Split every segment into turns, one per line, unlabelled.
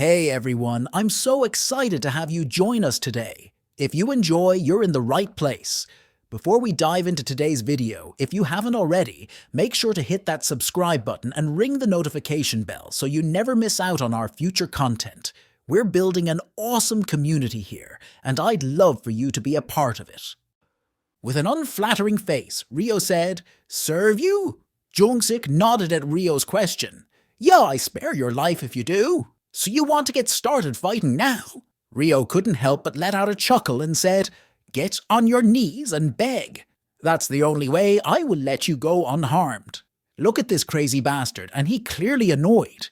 Hey everyone, I'm so excited to have you join us today. If you enjoy, you're in the right place. Before we dive into today's video, if you haven't already, make sure to hit that subscribe button and ring the notification bell so you never miss out on our future content. We're building an awesome community here, and I'd love for you to be a part of it. With an unflattering face, Ryo said, "Serve you?" Jung-sik nodded at Ryo's question. "Yeah, I spare your life if you do. So you want to get started fighting now?" Ryo couldn't help but let out a chuckle and said, "Get on your knees and beg. That's the only way I will let you go unharmed. Look at this crazy bastard, and he clearly annoyed.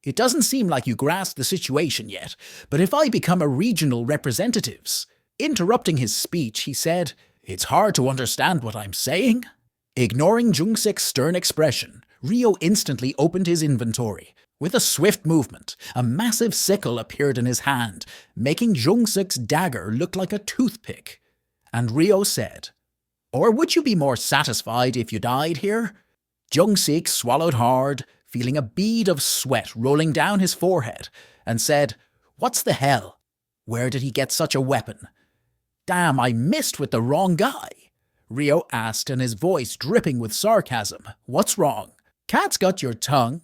It doesn't seem like you grasp the situation yet, but if I become a regional representatives..." Interrupting his speech, he said, "It's hard to understand what I'm saying." Ignoring Jung-sik's stern expression, Ryo instantly opened his inventory. With a swift movement, a massive sickle appeared in his hand, making Jung-sik's dagger look like a toothpick. And Ryo said, "Or would you be more satisfied if you died here?" Jung-sik swallowed hard, feeling a bead of sweat rolling down his forehead, and said, "What's the hell? Where did he get such a weapon? Damn, I missed with the wrong guy." Ryo asked, and his voice dripping with sarcasm. "What's wrong? Cat's got your tongue."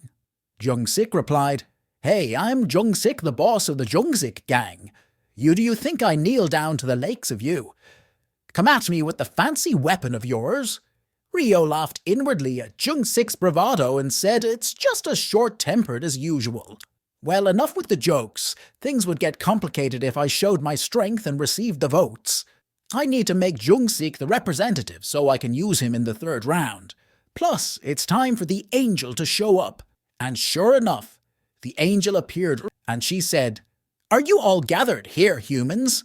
Jung-sik replied, "Hey, I'm Jung-sik, the boss of the Jung-sik gang. Do you think I kneel down to the likes of you? Come at me with the fancy weapon of yours." Ryo laughed inwardly at Jung-sik's bravado and said it's just as short-tempered as usual. Well, enough with the jokes. Things would get complicated if I showed my strength and received the votes. I need to make Jung-sik the representative so I can use him in the third round. Plus, it's time for the angel to show up. And sure enough, the angel appeared and she said, "Are you all gathered here, humans?"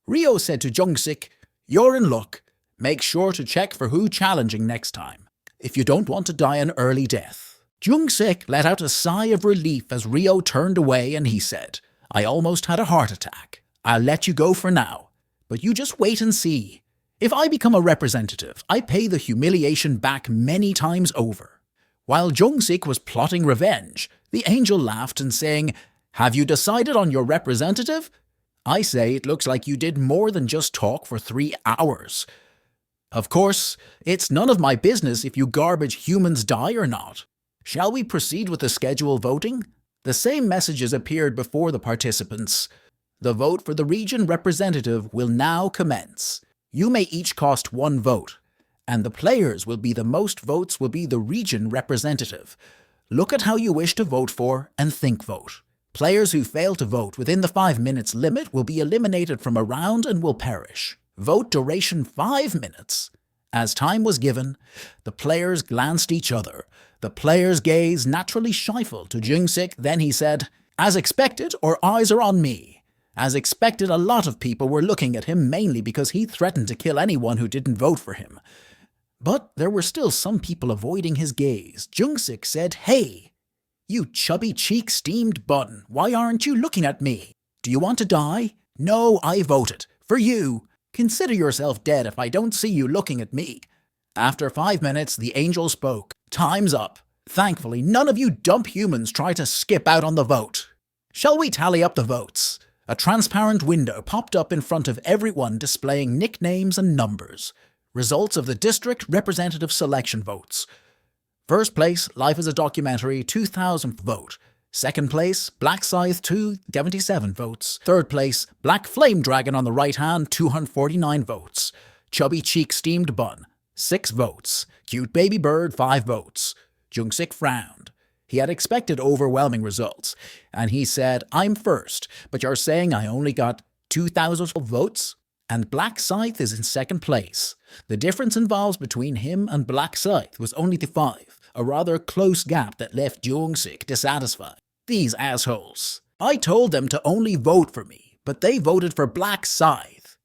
Ryo said to Jung-sik, "You're in luck. Make sure to check for who challenging next time, if you don't want to die an early death." Jung-sik let out a sigh of relief as Ryo turned away and he said, "I almost had a heart attack. I'll let you go for now, but you just wait and see. If I become a representative, I pay the humiliation back many times over." While Jung-sik was plotting revenge, the angel laughed and saying, "Have you decided on your representative? I say it looks like you did more than just talk for 3 hours. Of course, it's none of my business if you garbage humans die or not. Shall we proceed with the scheduled voting?" The same messages appeared before the participants. "The vote for the region representative will now commence. You may each cost 1 vote. And the players will be the most votes will be the region representative. Look at how you wish to vote for and think vote. Players who fail to vote within the 5 minutes limit will be eliminated from a round and will perish. Vote duration 5 minutes. As time was given, the players glanced each other. The player's gaze naturally shifted to Jung-sik, then he said, "As expected, or eyes are on me." As expected, a lot of people were looking at him mainly because he threatened to kill anyone who didn't vote for him. But there were still some people avoiding his gaze. Jung-sik said, "Hey, you chubby cheek steamed bun, why aren't you looking at me? Do you want to die? No, I voted. For you. Consider yourself dead if I don't see you looking at me." After 5 minutes, the angel spoke. "Time's up. Thankfully, none of you dumb humans try to skip out on the vote. Shall we tally up the votes?" A transparent window popped up in front of everyone displaying nicknames and numbers. Results of the district representative selection votes. First place, Life is a Documentary, 2,000th vote. Second place, Black Scythe 2, 77 votes. Third place, Black Flame Dragon on the right hand, 249 votes. Chubby Cheek Steamed Bun, 6 votes. Cute Baby Bird, 5 votes. Jung-sik frowned. He had expected overwhelming results, and he said, "I'm first, but you're saying I only got 2,000 votes? And Black Scythe is in second place. The difference involved between him and Black Scythe was only the 5, a rather close gap that left Jung-sik dissatisfied. These assholes. I told them to only vote for me, but they voted for Black Scythe."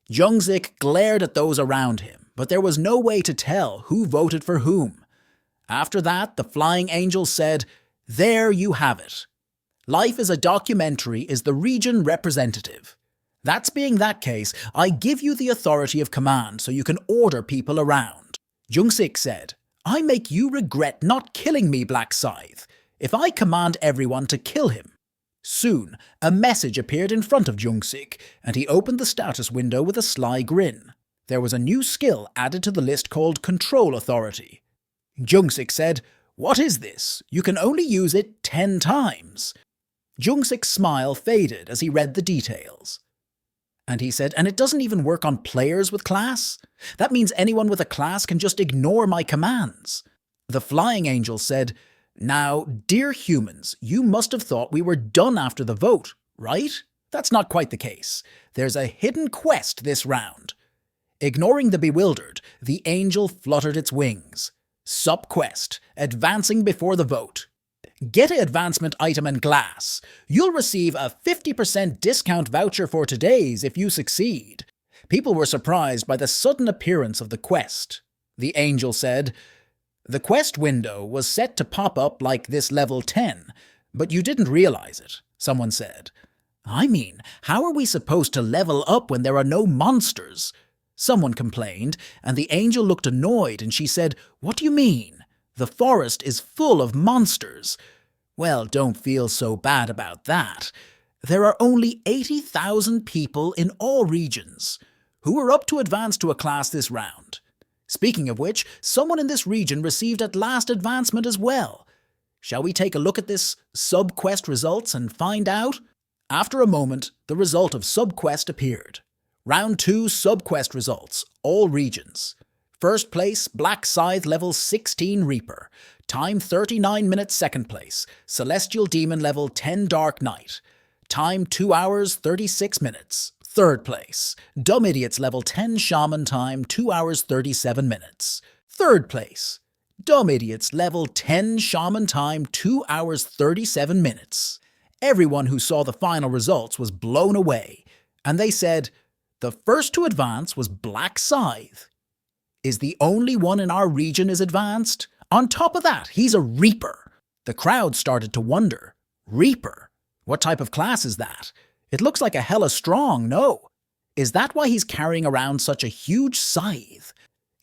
Jung-sik glared at those around him, but there was no way to tell who voted for whom. After that, the flying angel said, "There you have it. Life is a Documentary is the region representative. That's being that case, I give you the authority of command so you can order people around." Jung-sik said, "I make you regret not killing me, Black Scythe, if I command everyone to kill him. Soon, a message appeared in front of Jungsik, and he opened the status window with a sly grin. There was a new skill added to the list called Control Authority. Jungsik said, "What is this? You can only use it 10 times." Jungsik's smile faded as he read the details. And he said, "And it doesn't even work on players with class? That means anyone with a class can just ignore my commands." The flying angel said, "Now, dear humans, you must have thought we were done after the vote, right? That's not quite the case. There's a hidden quest this round." Ignoring the bewildered, the angel fluttered its wings. Sub-quest, advancing before the vote. Get an advancement item and glass. You'll receive a 50% discount voucher for today's if you succeed. People were surprised by the sudden appearance of the quest. The angel said, "The quest window was set to pop up like this level 10, but you didn't realize it," someone said. "I mean, how are we supposed to level up when there are no monsters?" Someone complained, and the angel looked annoyed and she said, "What do you mean? The forest is full of monsters." Well, don't feel so bad about that. There are only 80,000 people in all regions who are up to advance to a class this round. Speaking of which, someone in this region received at last advancement as well. Shall we take a look at this sub-quest results and find out? After a moment, the result of sub-quest appeared. Round 2 sub-quest results, all regions. First place, Black Scythe level 16 Reaper. Time 39 minutes. Second place, Celestial Demon level 10 Dark Knight. Time 2 hours 36 minutes. Third place, Dumb Idiots level 10 Shaman. Time 2 hours 37 minutes. Third place, Dumb Idiots level 10 Shaman. Time 2 hours 37 minutes. Everyone who saw the final results was blown away, and they said, "The first to advance was Black Scythe. Is the only one in our region is advanced? On top of that, he's a Reaper." The crowd started to wonder. Reaper? What type of class is that? It looks like a hella strong, no? Is that why he's carrying around such a huge scythe?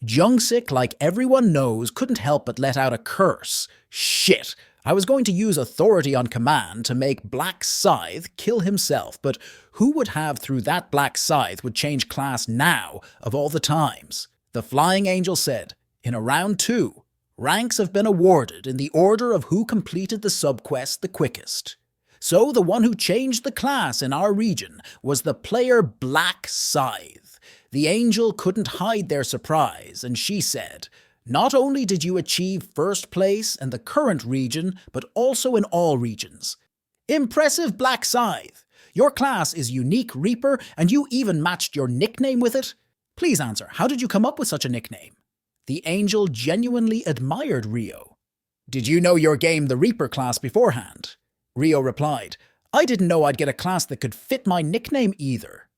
Jungsik, like everyone knows, couldn't help but let out a curse. Shit! I was going to use authority on command to make Black Scythe kill himself, but who would have through that Black Scythe would change class now, of all the times? The flying angel said, "In a round 2, ranks have been awarded in the order of who completed the subquest the quickest. So the one who changed the class in our region was the player Black Scythe." The angel couldn't hide their surprise, and she said, "Not only did you achieve first place in the current region, but also in all regions. Impressive, Black Scythe! Your class is unique Reaper, and you even matched your nickname with it. Please answer, how did you come up with such a nickname?" The angel genuinely admired Rio. "Did you know your game the Reaper class beforehand?" Rio replied, "I didn't know I'd get a class that could fit my nickname either."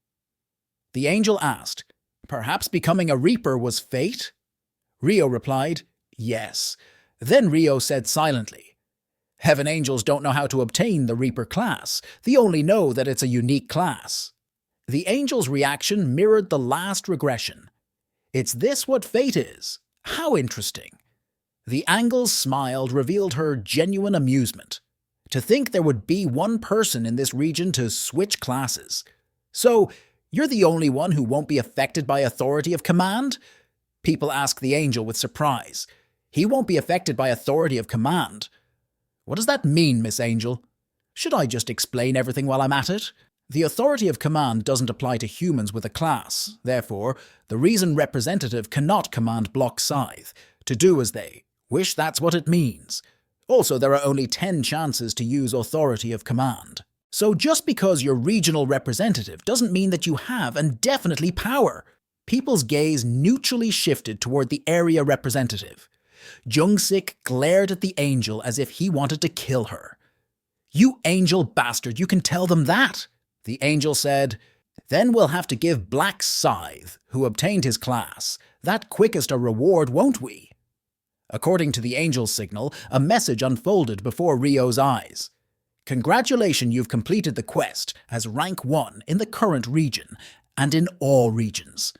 The angel asked, "Perhaps becoming a Reaper was fate?" Rio replied, "Yes." Then Rio said silently, "Heaven angels don't know how to obtain the Reaper class. They only know that it's a unique class." The angel's reaction mirrored the last regression. "It's this what fate is? How interesting." The angel's smile revealed her genuine amusement. To think there would be one person in this region to switch classes. "So, you're the only one who won't be affected by authority of command?" People asked the angel with surprise. "He won't be affected by authority of command. What does that mean, Miss Angel? Should I just explain everything while I'm at it? The authority of command doesn't apply to humans with a class. Therefore, the reason representative cannot command Block Scythe to do as they wish. That's what it means. Also, there are only 10 chances to use authority of command. So just because you're regional representative doesn't mean that you have indefinitely power." People's gaze neutrally shifted toward the area representative. Jungsik glared at the angel as if he wanted to kill her. "You angel bastard, you can tell them that?" The angel said, "Then we'll have to give Black Scythe, who obtained his class, that quickest a reward, won't we?" According to the angel's signal, a message unfolded before Rio's eyes. "Congratulations, you've completed the quest as rank 1 in the current region, and in all regions.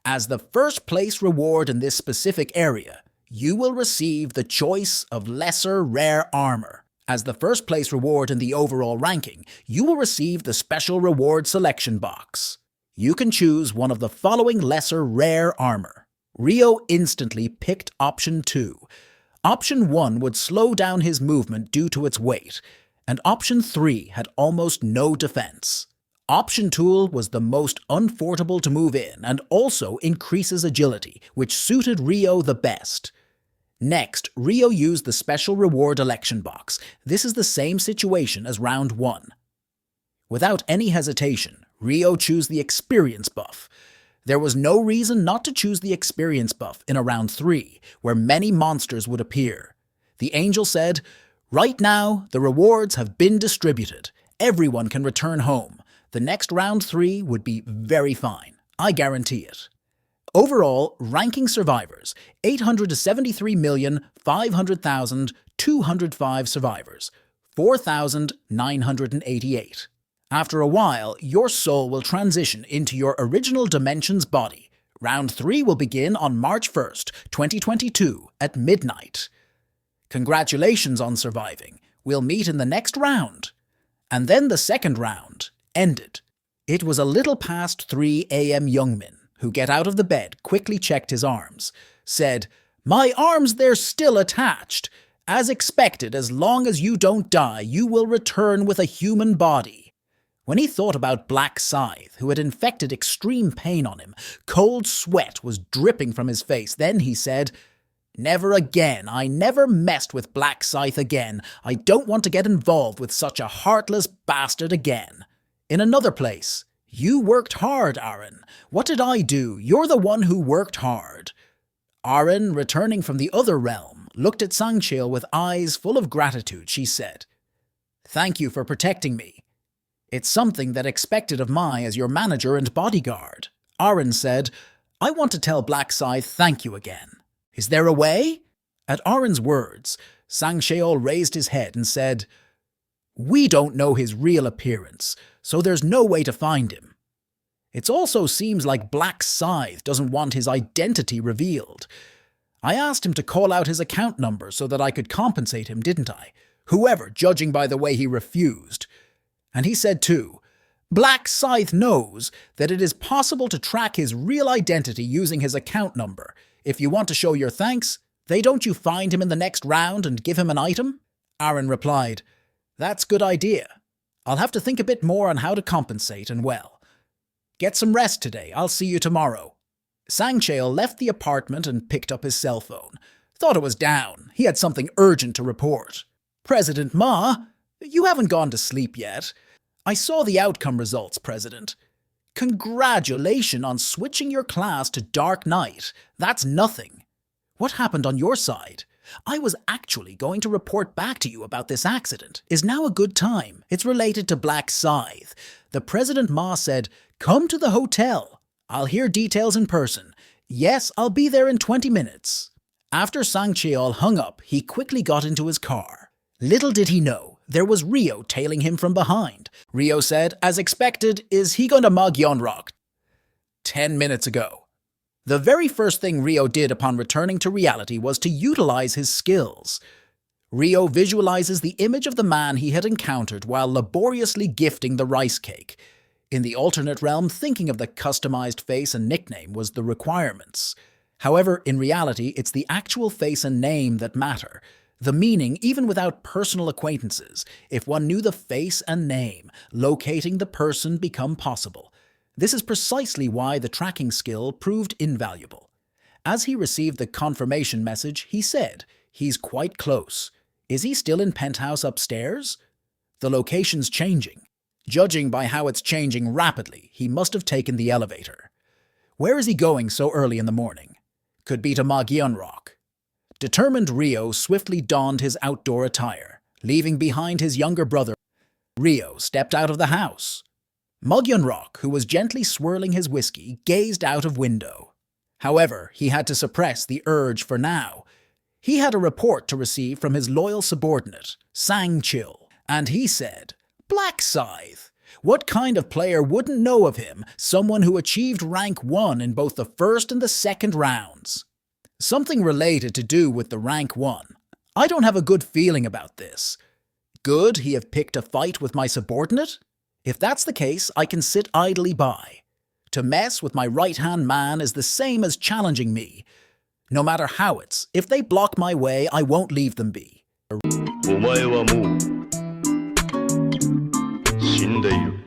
As the first place reward in this specific area, you will receive the choice of lesser rare armor. As the first place reward in the overall ranking, you will receive the special reward selection box. You can choose one of the following lesser rare armor. Ryo instantly picked option 2. Option 1 would slow down his movement due to its weight, and option 3 had almost no defense. Option 2 was the most uncomfortable to move in and also increases agility, which suited Ryo the best. Next, Ryo used the special reward election box. This is the same situation as round 1. Without any hesitation, Ryo chose the experience buff. There was no reason not to choose the experience buff in a round 3, where many monsters would appear. The angel said, "Right now, the rewards have been distributed. Everyone can return home. The next round 3 would be very fine. I guarantee it." Overall, ranking survivors, 873,500,205 survivors, 4,988. After a while, your soul will transition into your original dimension's body. Round 3 will begin on March 1st, 2022 at midnight. Congratulations on surviving. We'll meet in the next round. And then the second round ended. It was a little past 3 a.m. Ryumin, who get out of the bed, quickly checked his arms, said, "My arms, they're still attached. As expected, as long as you don't die, you will return with a human body." When he thought about Black Scythe, who had inflicted extreme pain on him, cold sweat was dripping from his face. Then he said, "Never again. I never messed with Black Scythe again. I don't want to get involved with such a heartless bastard again." In another place, "You worked hard, Aaron. What did I do? You're the one who worked hard." Aaron, returning from the other realm, looked at Sangcheol with eyes full of gratitude. She said, "Thank you for protecting me. It's something that expected of me as your manager and bodyguard." Aaron said, "I want to tell Black Scythe thank you again. Is there a way?" At Aaron's words, Sangcheol raised his head and said, "We don't know his real appearance, so there's no way to find him. It also seems like Black Scythe doesn't want his identity revealed. I asked him to call out his account number so that I could compensate him, didn't I? Whoever, judging by the way he refused. And he said too, Black Scythe knows that it is possible to track his real identity using his account number. If you want to show your thanks, don't you find him in the next round and give him an item?" Aaron replied, "That's good idea. I'll have to think a bit more on how to compensate and well. Get some rest today. I'll see you tomorrow." Sangcheol left the apartment and picked up his cell phone. Thought it was down. He had something urgent to report. "President Ma, you haven't gone to sleep yet. I saw the outcome results, President. Congratulations on switching your class to Dark Knight. That's nothing. What happened on your side? I was actually going to report back to you about this accident. Is now a good time? It's related to Black Scythe. The President Ma said, 'Come to the hotel. I'll hear details in person. Yes, I'll be there in 20 minutes. After Sangcheol hung up, he quickly got into his car. Little did he know, there was Ryo tailing him from behind. Ryo said, as expected, "Is he going to mug Yonrock?" 10 minutes ago. The very first thing Ryo did upon returning to reality was to utilize his skills. Ryo visualizes the image of the man he had encountered while laboriously gifting the rice cake. In the alternate realm, thinking of the customized face and nickname was the requirements. However, in reality, it's the actual face and name that matter. The meaning, even without personal acquaintances, if one knew the face and name, locating the person become possible. This is precisely why the tracking skill proved invaluable. As he received the confirmation message, he said, "He's quite close. Is he still in penthouse upstairs?" The location's changing. Judging by how it's changing rapidly, he must have taken the elevator. Where is he going so early in the morning? Could be to Rock. Determined Ryo swiftly donned his outdoor attire, leaving behind his younger brother. Ryo stepped out of the house. Rock, who was gently swirling his whiskey, gazed out of window. However, he had to suppress the urge for now. He had a report to receive from his loyal subordinate, Sangcheol, and he said, "Black Scythe. What kind of player wouldn't know of him, someone who achieved rank 1 in both the first and the second rounds? Something related to do with the rank 1. I don't have a good feeling about this. Good, he have picked a fight with my subordinate? If that's the case, I can sit idly by. To mess with my right-hand man is the same as challenging me. No matter how if they block my way, I won't leave them be.
お前はもう死んでいる。